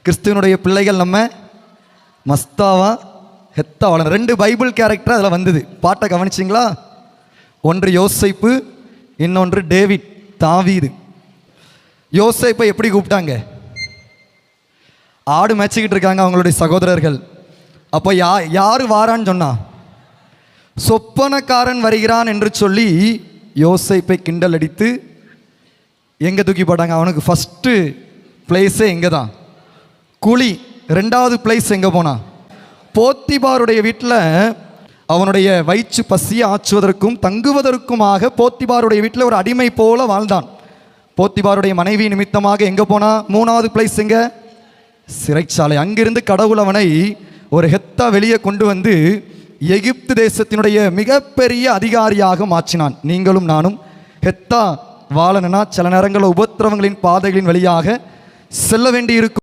கிறிஸ்துவனுடைய பிள்ளைகள் நம்ம மஸ்தாவா ஹெத்தா வாழணும். 2 பைபிள் கேரக்டர் அதில் வந்தது. பாட்டை கவனிச்சிங்களா? ஒன்று யோசேப்பு, இன்னொன்று டேவிட், தாவீது. யோசேப்பை எப்படி கூப்பிட்டாங்க? ஆடு மேய்ச்சிக்கிட்டு இருக்காங்க அவங்களுடைய சகோதரர்கள். அப்போ யார் வாரான்னு சொன்னா? சொப்பனக்காரன் வருகிறான் என்று சொல்லி யோசேப்பை கிண்டல் அடித்து எங்கே தூக்கி போட்டாங்க? அவனுக்கு ஃபஸ்ட்டு பிளேஸே எங்கே தான்? குழி. 2வது பிளேஸ் எங்கே போனா? போத்திபாருடைய வீட்டில் அவனுடைய வயிற்று பசியை ஆற்றுவதற்கும் தங்குவதற்குமாக போத்திபாருடைய வீட்டில் ஒரு அடிமை போல வாழ்ந்தான். போத்திபாருடைய மனைவி நிமித்தமாக எங்கே போனா? 3வது பிளேஸ் எங்கே? சிறைச்சாலை. அங்கிருந்து கடவுள் அவனை ஒரு ஹெத்தா வெளியே கொண்டு வந்து எகிப்து தேசத்தினுடைய மிகப்பெரிய அதிகாரியாக மாற்றினான். நீங்களும் நானும் ஹெத்தா வாழணும்னா சில நேரங்களில் உபத்திரவங்களின் பாதைகளின் வழியாக செல்ல வேண்டியிருக்கும்.